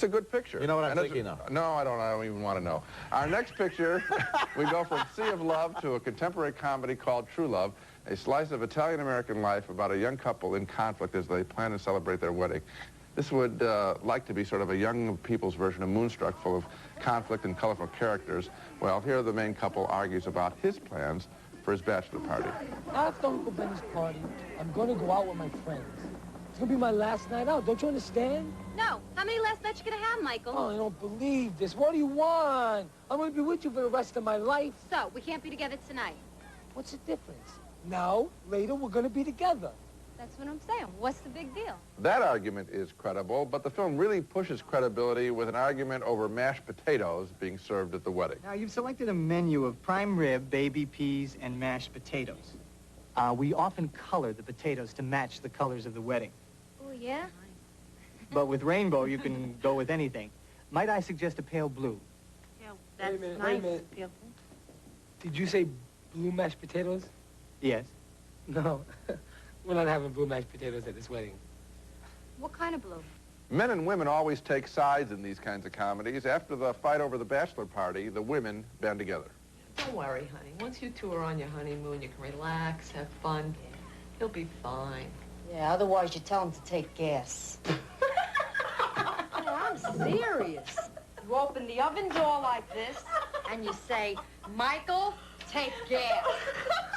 It's a good picture. You know what I'm thinking of? No, I don't even want to know. Our next picture, we go from Sea of Love to a contemporary comedy called True Love, a slice of Italian-American life about a young couple in conflict as they plan to celebrate their wedding. This would like to be sort of a young people's version of Moonstruck, full of conflict and colorful characters. Well, here the main couple argues about his plans for his bachelor party. After Uncle Benny's party, I'm going to go out with my friends. It's going to be my last night out. Don't you understand? No. How many last nights you going to have, Michael? Oh, I don't believe this. What do you want? I'm going to be with you for the rest of my life. So, we can't be together tonight. What's the difference? Now, later, we're going to be together. That's what I'm saying. What's the big deal? That argument is credible, but the film really pushes credibility with an argument over mashed potatoes being served at the wedding. Now, you've selected a menu of prime rib, baby peas, and mashed potatoes. We often color the potatoes to match the colors of the wedding. Oh, yeah? But with rainbow, you can go with anything. Might I suggest a pale blue? Yeah, that's Wait a nice. minute. Yeah. Did you say blue mashed potatoes? Yes. No. We're not having blue mashed potatoes at this wedding. What kind of blue? Men and women always take sides in these kinds of comedies. After the fight over the bachelor party, the women band together. Don't worry, honey. Once you two are on your honeymoon, you can relax, have fun. He'll be fine. Yeah, otherwise you tell him to take gas. Oh, I'm serious. You open the oven door like this, and you say, Michael, take gas.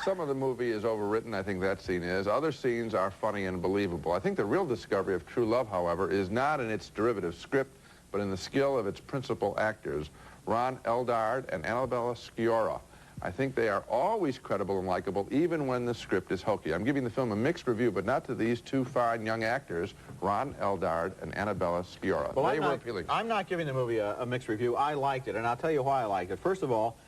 Some of the movie is overwritten, I think that scene is. Other scenes are funny and believable. I think the real discovery of True Love, however, is not in its derivative script, but in the skill of its principal actors, Ron Eldard and Annabella Sciorra. I think they are always credible and likable, even when the script is hokey. I'm giving the film a mixed review, but not to these two fine young actors, Ron Eldard and Annabella Sciorra. Well, they were appealing. I'm not giving the movie a mixed review. I liked it, and I'll tell you why I liked it. First of all,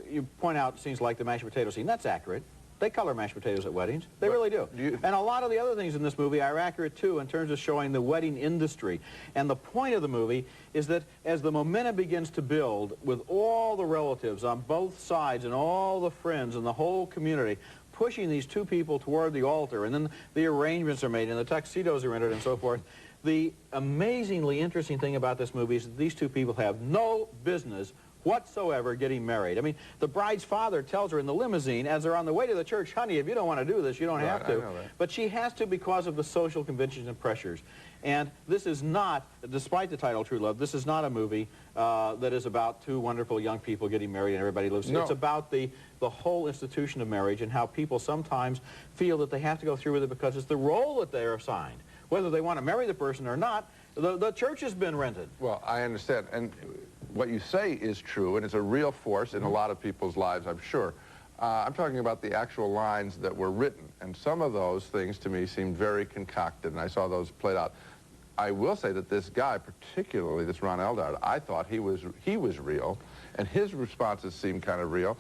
you point out scenes like the mashed potato scene. That's accurate. They color mashed potatoes at weddings. They really do. And a lot of the other things in this movie are accurate, too, in terms of showing the wedding industry. And the point of the movie is that as the momentum begins to build with all the relatives on both sides and all the friends and the whole community pushing these two people toward the altar, and then the arrangements are made and the tuxedos are entered and so forth, the amazingly interesting thing about this movie is that these two people have no business whatsoever getting married. I mean, the bride's father tells her in the limousine as they're on the way to the church, honey, if you don't want to do this, you don't have to. But she has to because of the social conventions and pressures. And this is not, despite the title True Love, this is not a movie that is about two wonderful young people getting married and everybody lives. No. It's about the whole institution of marriage and how people sometimes feel that they have to go through with it because it's the role that they are assigned. Whether they want to marry the person or not, the church has been rented. Well, I understand. And what you say is true, and it's a real force in a lot of people's lives, I'm sure. I'm talking about the actual lines that were written, and some of those things to me seemed very concocted, and I saw those played out. I will say that this guy, particularly this Ron Eldard, I thought he was real, and his responses seemed kind of real.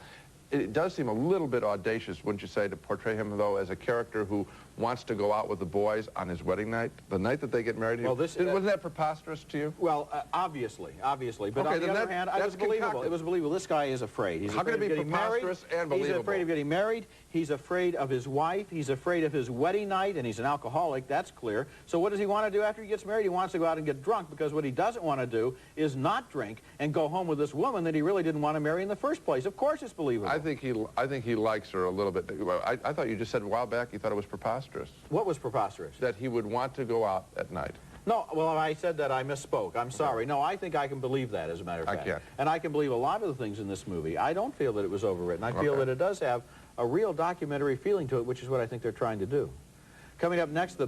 It does seem a little bit audacious, wouldn't you say, to portray him, though, as a character who wants to go out with the boys on his wedding night, the night that they get married? Well, wasn't that preposterous to you? Well, obviously. But on the other hand, it was believable. It was believable. This guy is afraid. He's afraid of getting married. And believable? He's afraid of getting married. He's afraid of his wife. He's afraid of his wedding night, and he's an alcoholic. That's clear. So what does he want to do after he gets married? He wants to go out and get drunk, because what he doesn't want to do is not drink and go home with this woman that he really didn't want to marry in the first place. Of course it's believable. I think he likes her a little bit. I thought you just said a while back you thought it was preposterous. What was preposterous? That he would want to go out at night. No, well, I said that I misspoke. I'm sorry. No, I think I can believe that, as a matter of fact. I can't. And I can believe a lot of the things in this movie. I don't feel that it was overwritten. I feel that it does have a real documentary feeling to it, which is what I think they're trying to do. Coming up next, the